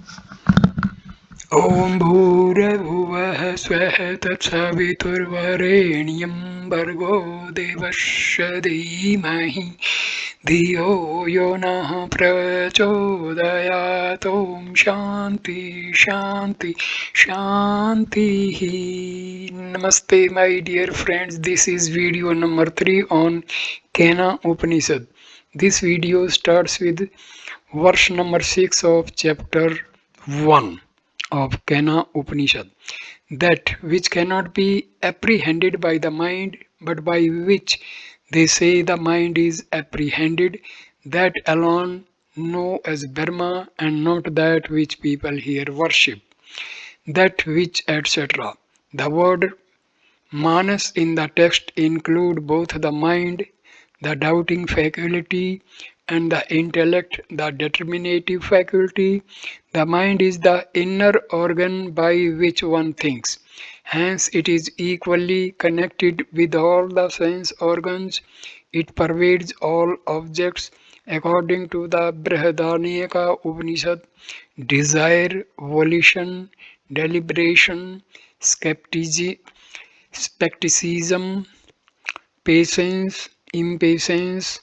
ॐ भूर्भुवः स्वः तत्सवितुर्वरेण्यं भर्गो देवस्य धीमहि धियो यो नः प्रचोदयात् ॐ शान्ति शान्ति shanti. Namaste my dear friends, this is video number 3 on Kena Upanishad. This video starts with verse number 6 of chapter 1 of Kena Upanishad, that which cannot be apprehended by the mind, but by which they say the mind is apprehended, that alone know as Brahma, and not that which people here worship, that which, etc. The word Manas in the text include both the mind, the doubting faculty, and the intellect, the determinative faculty. The mind is the inner organ by which one thinks. Hence, it is equally connected with all the sense organs. It pervades all objects. According to the Brihadaranyaka Upanishad, desire, volition, deliberation, skepticism, patience, impatience,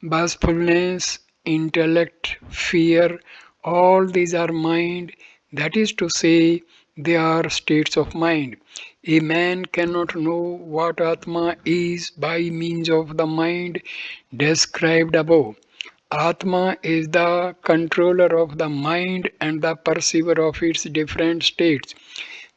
bashfulness, intellect, fear, all these are mind, that is to say, they are states of mind. A man cannot know what Atma is by means of the mind described above. Atma is the controller of the mind and the perceiver of its different states.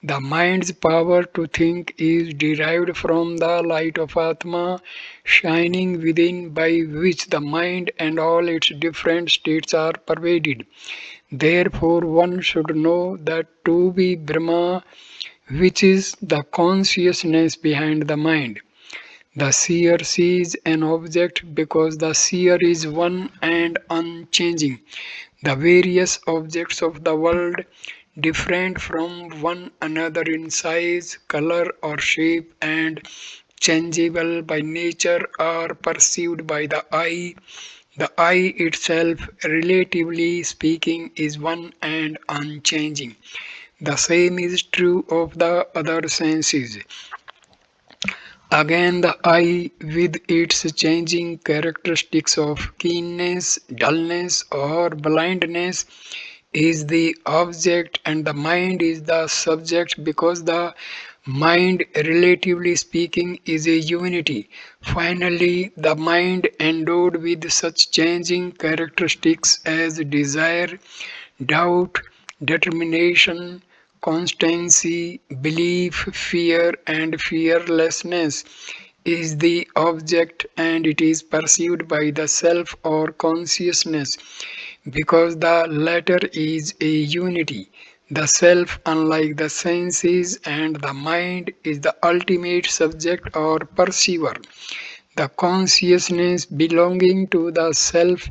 The mind's power to think is derived from the light of Atma shining within, by which the mind and all its different states are pervaded. Therefore, one should know that to be Brahma, which is the consciousness behind the mind. The seer sees an object because the seer is one and unchanging. The various objects of the world, different from one another in size, color, or shape, and changeable by nature, are perceived by the eye. The eye itself, relatively speaking, is one and unchanging. The same is true of the other senses. Again, the eye, with its changing characteristics of keenness, dullness, or blindness, is the object, and the mind is the subject, because the mind, relatively speaking, is a unity. Finally, the mind endowed with such changing characteristics as desire, doubt, determination, constancy, belief, fear, and fearlessness is the object, and it is perceived by the self or consciousness because the latter is a unity. The self, unlike the senses and the mind, is the ultimate subject or perceiver. The consciousness belonging to the self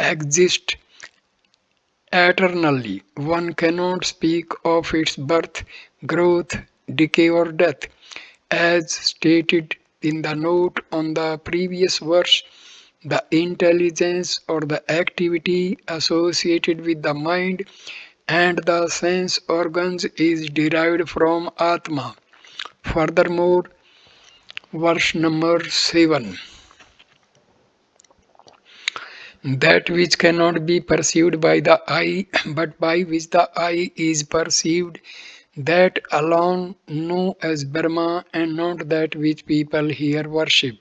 exists eternally. One cannot speak of its birth, growth, decay, or death. As stated in the note on the previous verse, the intelligence or the activity associated with the mind and the sense organs is derived from Atma. Furthermore, verse number 7, that which cannot be perceived by the eye, but by which the eye is perceived, that alone know as Brahma, and not that which people here worship.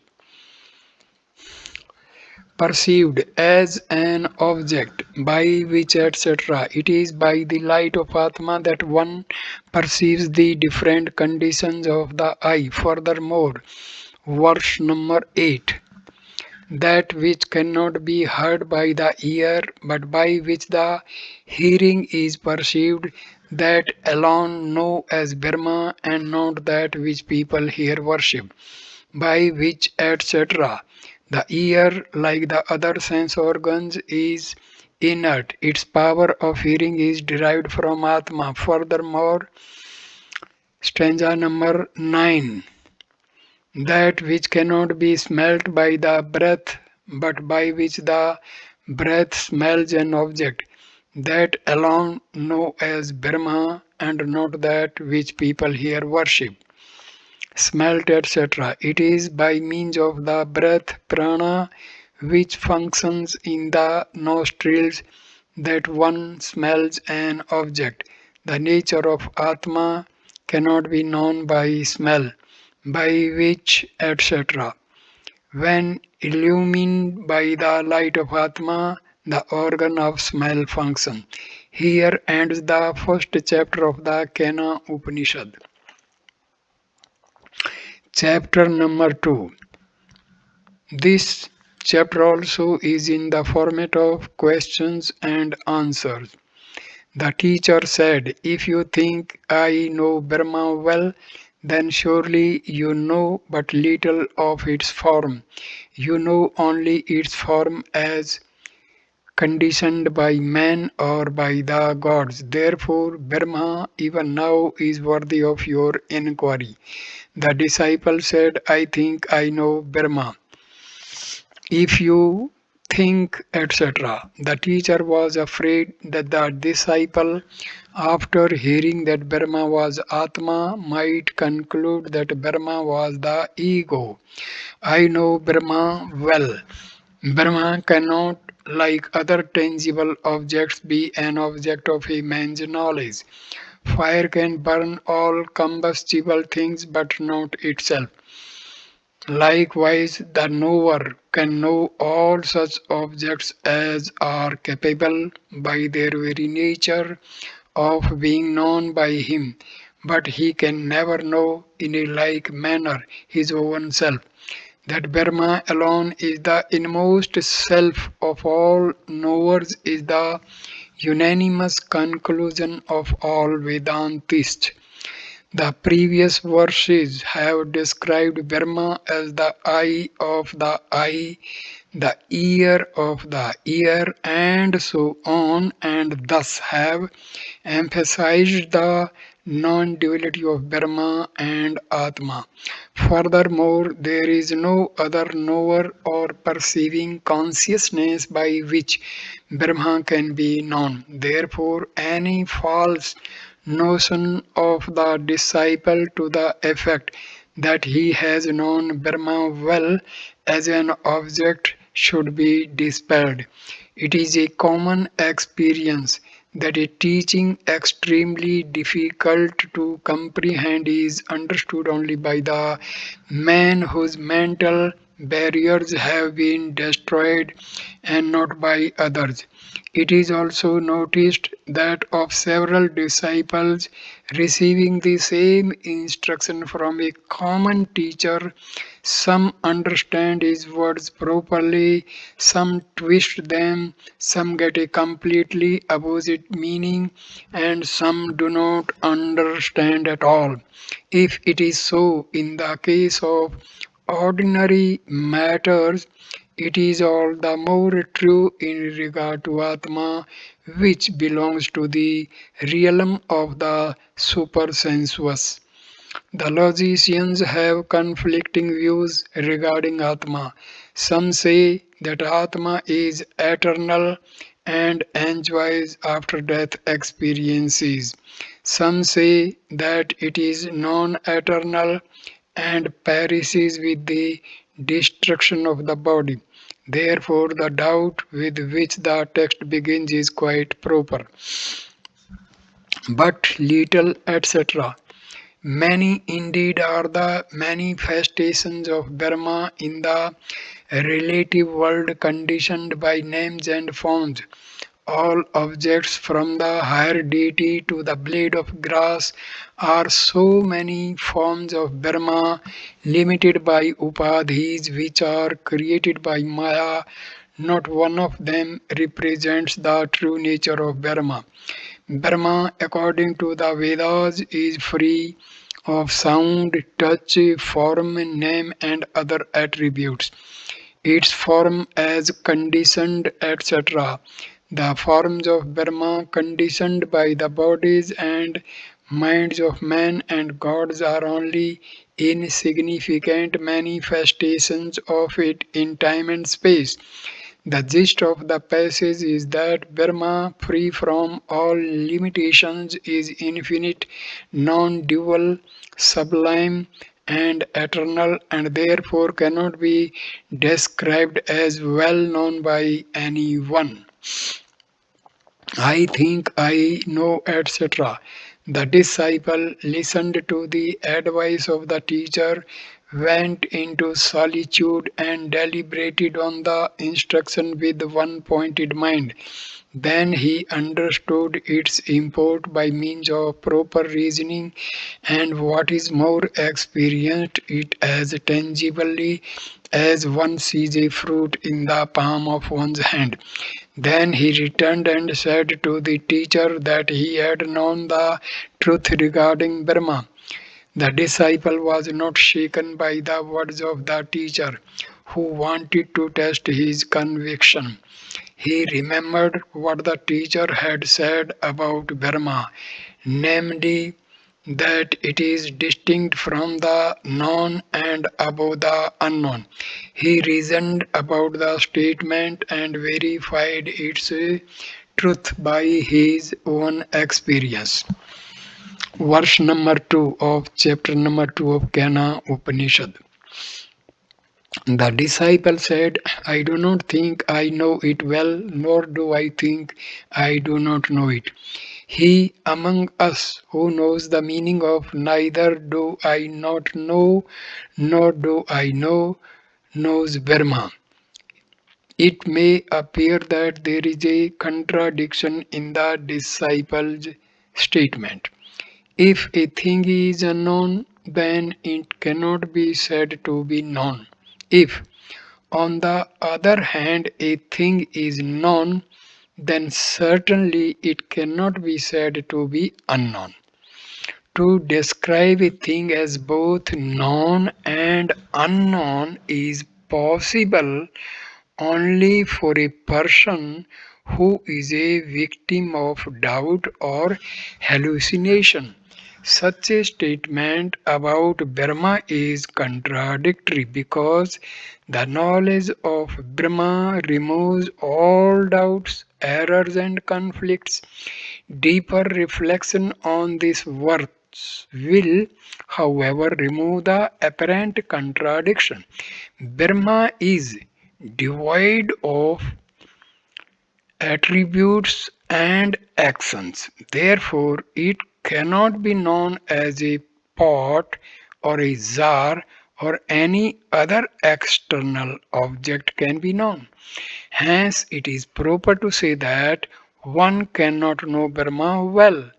Perceived as an object by which, etc. It is by the light of Atma that one perceives the different conditions of the eye. Furthermore, verse number 8, that which cannot be heard by the ear, but by which the hearing is perceived, that alone know as Brahma, and not that which people here worship, by which, etc. The ear, like the other sense organs, is inert. Its power of hearing is derived from Atma. Furthermore, stanza number 9, that which cannot be smelt by the breath, but by which the breath smells an object, that alone know as Brahma and not that which people here worship. Smelt, etc. It is by means of the breath prana which functions in the nostrils that one smells an object. The nature of Atma cannot be known by smell, by which, etc. When illumined by the light of Atma, the organ of smell functions. Here ends the first chapter of the Kena Upanishad. Chapter number 2. This chapter also is in the format of questions and answers. The teacher said, if you think I know Brahma well, then surely you know but little of its form. You know only its form as conditioned by man or by the gods. Therefore, Brahma even now is worthy of your inquiry. The disciple said, I think I know Brahma. If you think, etc. The teacher was afraid that the disciple, after hearing that Brahma was Atma, might conclude that Brahma was the ego. I know Brahma well. Brahma cannot, like other tangible objects, be an object of a man's knowledge. Fire can burn all combustible things but not itself. Likewise, the knower can know all such objects as are capable by their very nature of being known by him, but he can never know in a like manner his own self. That Brahma alone is the inmost self of all knowers is the unanimous conclusion of all Vedantists. The previous verses have described Brahma as the eye of the eye, the ear of the ear, and so on, and thus have emphasized the non-duality of Brahma and Atma. Furthermore, there is no other knower or perceiving consciousness by which Brahma can be known. Therefore, any false notion of the disciple to the effect that he has known Brahma well as an object should be dispelled. It is a common experience that a teaching extremely difficult to comprehend is understood only by the man whose mental barriers have been destroyed and not by others. It is also noticed that of several disciples receiving the same instruction from a common teacher, some understand his words properly, some twist them, some get a completely opposite meaning, and some do not understand at all. If it is so in the case of ordinary matters, it is all the more true in regard to Atma, which belongs to the realm of the supersensuous. The logicians have conflicting views regarding Atma. Some say that Atma is eternal and enjoys after death experiences. Some say that it is non eternal and perishes with the destruction of the body. Therefore, the doubt with which the text begins is quite proper. But little, etc. Many indeed are the manifestations of Brahma in the relative world conditioned by names and forms. All objects from the higher deity to the blade of grass are so many forms of Brahma limited by upadhis which are created by Maya. Not one of them represents the true nature of Brahma. Brahma, according to the Vedas, is free of sound, touch, form, name, and other attributes. Its form as conditioned, etc. The forms of Brahma conditioned by the bodies and minds of man and gods are only insignificant manifestations of it in time and space. The gist of the passage is that Brahma, free from all limitations, is infinite, non-dual, sublime, and eternal, and therefore cannot be described as well known by anyone. I think I know, etc. The disciple listened to the advice of the teacher, went into solitude, and deliberated on the instruction with one pointed mind. Then he understood its import by means of proper reasoning, and what is more, experienced it as tangibly as one sees a fruit in the palm of one's hand. Then he returned and said to the teacher that he had known the truth regarding Brahma. The disciple was not shaken by the words of the teacher, who wanted to test his conviction. He remembered what the teacher had said about Brahma, namely that it is distinct from the known and above the unknown. He reasoned about the statement and verified its truth by his own experience. Verse number 2 of chapter number 2 of Kena Upanishad. The disciple said, I do not think I know it well, nor do I think I do not know it. He among us who knows the meaning of neither do I not know, nor do I know, knows Brahma. It may appear that there is a contradiction in the disciple's statement. If a thing is unknown, then it cannot be said to be known. If, on the other hand, a thing is known, then certainly it cannot be said to be unknown. To describe a thing as both known and unknown is possible only for a person who is a victim of doubt or hallucination. Such a statement about Brahma is contradictory because the knowledge of Brahma removes all doubts, errors, and conflicts. Deeper reflection on these words will, however, remove the apparent contradiction. Brahma is devoid of attributes and actions. Therefore, it cannot be known as a pot or a jar or any other external object can be known. Hence, it is proper to say that one cannot know Brahma well.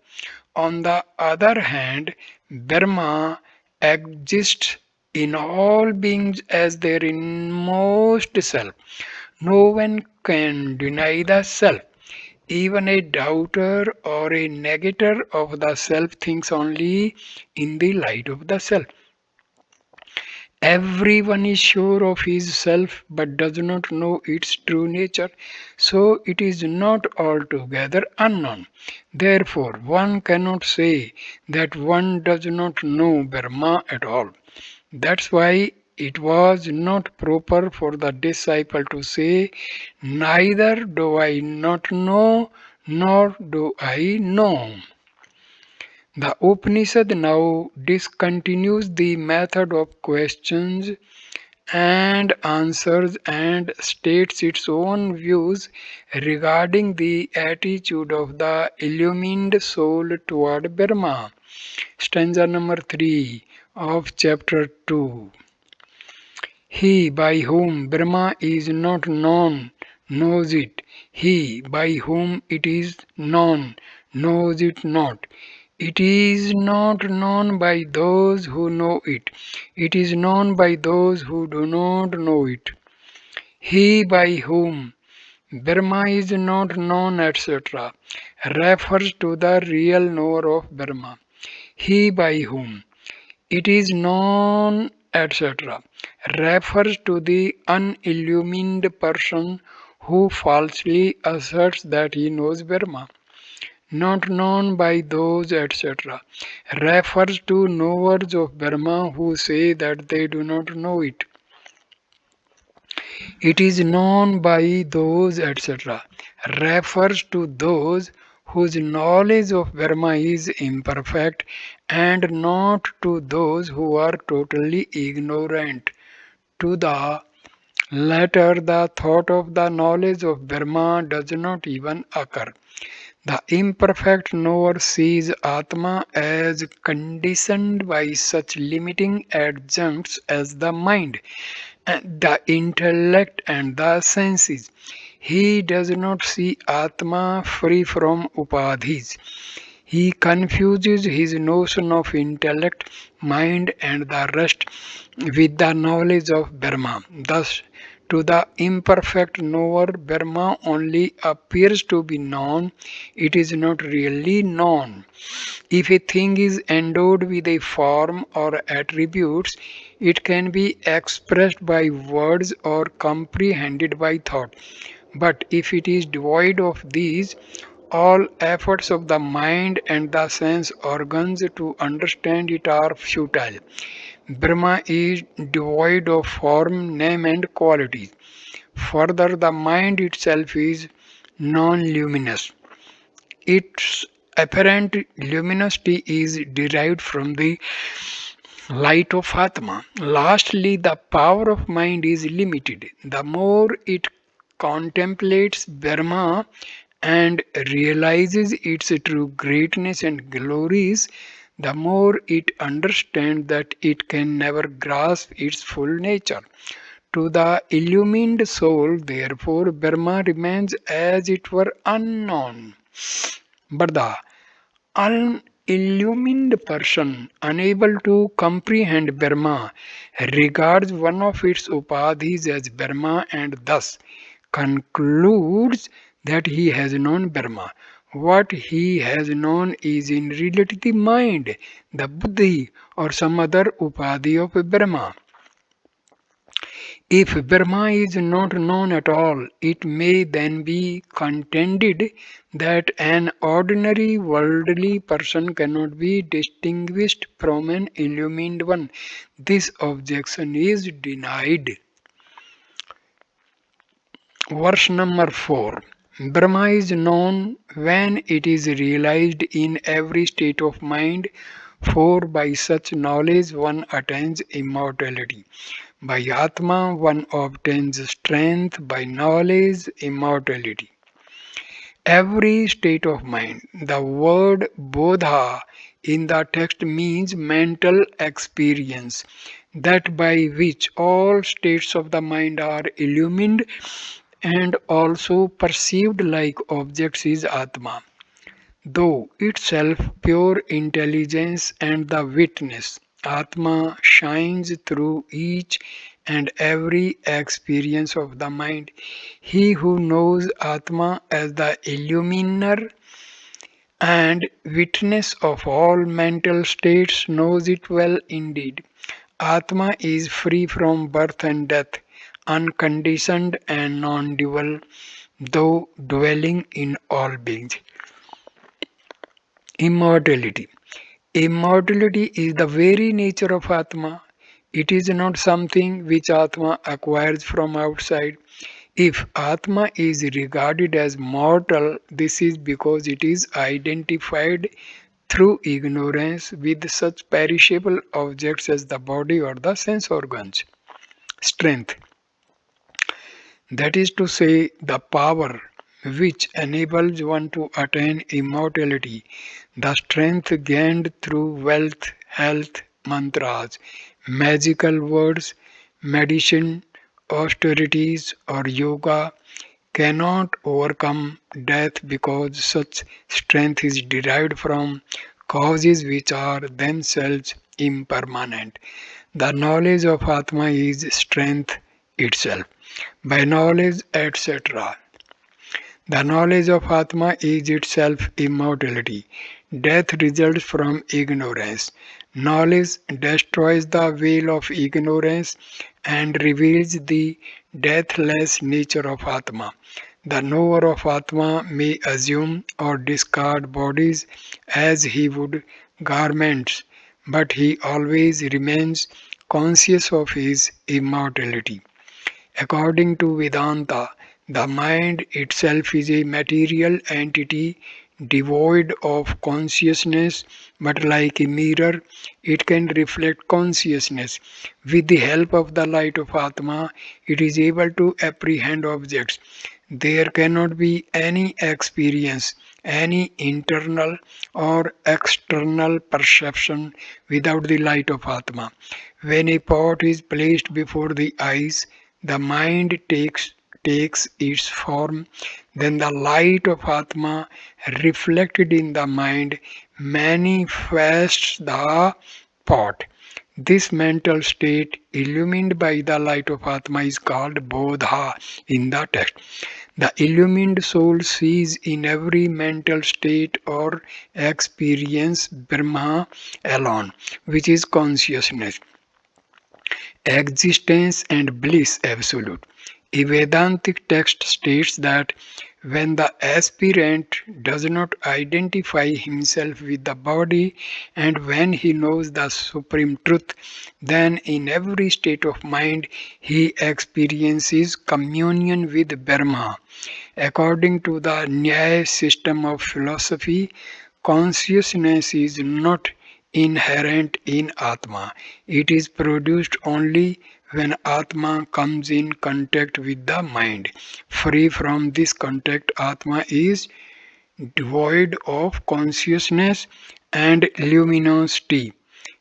On the other hand, Brahma exists in all beings as their inmost self. No one can deny the self. Even a doubter or a negator of the self thinks only in the light of the self. Everyone is sure of his self but does not know its true nature, so it is not altogether unknown. Therefore, one cannot say that one does not know Brahma at all. That's why it was not proper for the disciple to say, neither do I not know, nor do I know. The Upanishad now discontinues the method of questions and answers and states its own views regarding the attitude of the illumined soul toward Brahma. Stanza number 3 of chapter 2. He by whom Brahma is not known knows it. He by whom it is known knows it not. It is not known by those who know it. It is known by those who do not know it. He by whom Brahma is not known, etc., refers to the real knower of Brahma. He by whom it is known, etc., refers to the unillumined person who falsely asserts that he knows Brahma. Not known by those, etc., refers to knowers of Brahma who say that they do not know it. It is known by those, etc., refers to those whose knowledge of Brahma is imperfect and not to those who are totally ignorant. To the latter, the thought of the knowledge of Brahma does not even occur. The imperfect knower sees Atma as conditioned by such limiting adjuncts as the mind, the intellect, and the senses. He does not see Atma free from upadhis. He confuses his notion of intellect, mind, and the rest with the knowledge of Brahma. Thus, to the imperfect knower, Brahma only appears to be known, it is not really known. If a thing is endowed with a form or attributes, it can be expressed by words or comprehended by thought. But if it is devoid of these, all efforts of the mind and the sense organs to understand it are futile. Brahma is devoid of form, name, and qualities. Further, the mind itself is non luminous. Its apparent luminosity is derived from the light of Atma. Lastly, the power of mind is limited. The more it contemplates Brahma and realizes its true greatness and glories, the more it understands that it can never grasp its full nature. To the illumined soul, therefore, Brahma remains as it were unknown. But the unillumined person, unable to comprehend Brahma, regards one of its upadhis as Brahma and thus concludes that he has known Brahma. What he has known is in reality the mind, the buddhi, or some other upadhi of Brahma. If Brahma is not known at all, it may then be contended that an ordinary worldly person cannot be distinguished from an illumined one. This objection is denied. Verse number 4. Brahma is known when it is realized in every state of mind, for by such knowledge one attains immortality. By Atma one obtains strength, by knowledge immortality. Every state of mind. The word bodha in the text means mental experience, that by which all states of the mind are illumined and also perceived like objects is Atma, though itself pure intelligence and the witness. Atma shines through each and every experience of the mind. He who knows Atma as the illuminer and witness of all mental states knows it well indeed. Atma is free from birth and death, unconditioned and non-dual, though dwelling in all beings. Immortality. Immortality is the very nature of Atma. It is not something which Atma acquires from outside. If Atma is regarded as mortal, this is because it is identified through ignorance with such perishable objects as the body or the sense organs. Strength. That is to say, the power which enables one to attain immortality, the strength gained through wealth, health, mantras, magical words, medicine, austerities, or yoga, cannot overcome death because such strength is derived from causes which are themselves impermanent. The knowledge of Atma is strength itself. By knowledge, etc. The knowledge of Atma is itself immortality. Death results from ignorance. Knowledge destroys the veil of ignorance and reveals the deathless nature of Atma. The knower of Atma may assume or discard bodies as he would garments, but he always remains conscious of his immortality. According to Vedanta, the mind itself is a material entity devoid of consciousness, but like a mirror, it can reflect consciousness. With the help of the light of Atma, it is able to apprehend objects. There cannot be any experience, any internal or external perception without the light of Atma. When a pot is placed before the eyes, the mind takes its form, then the light of Atma reflected in the mind manifests the pot. This mental state, illumined by the light of Atma, is called Bodha in the text. The illumined soul sees in every mental state or experience Brahma alone, which is consciousness, existence and bliss absolute. A Vedantic text states that when the aspirant does not identify himself with the body and when he knows the supreme truth, then in every state of mind he experiences communion with Brahma. According to the Nyaya system of philosophy, consciousness is not inherent in Atma. It is produced only when Atma comes in contact with the mind. Free from this contact, Atma is devoid of consciousness and luminosity.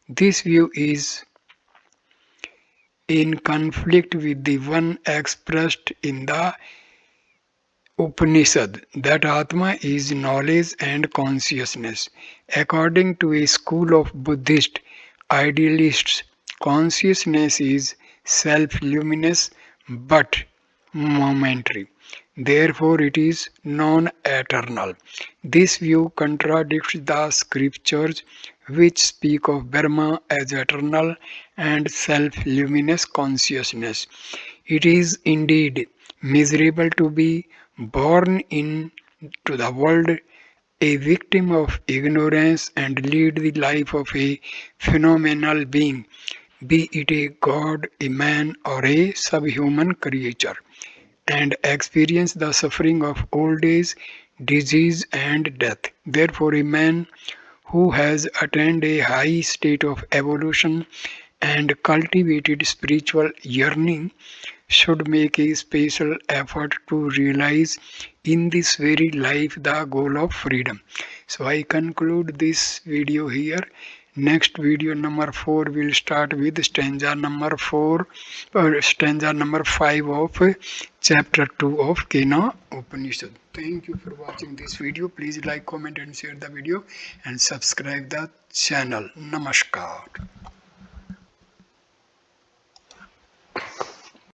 This view is in conflict with the one expressed in the Upanishad that Atma is knowledge and consciousness. According to a school of Buddhist idealists, consciousness is self-luminous but momentary. Therefore, it is non-eternal. This view contradicts the scriptures which speak of Brahma as eternal and self-luminous consciousness. It is indeed miserable to be born into the world a victim of ignorance and lead the life of a phenomenal being, be it a god, a man, or a subhuman creature, and experience the suffering of old age, disease, and death. Therefore, a man who has attained a high state of evolution and cultivated spiritual yearning should make a special effort to realize in this very life the goal of freedom. So I conclude this video here. Next video number 4 will start with stanza number 4 or stanza number 5 of chapter 2 of Kena Upanishad. Thank you for watching this video. Please like, comment and share the video and subscribe the channel. Namaskar.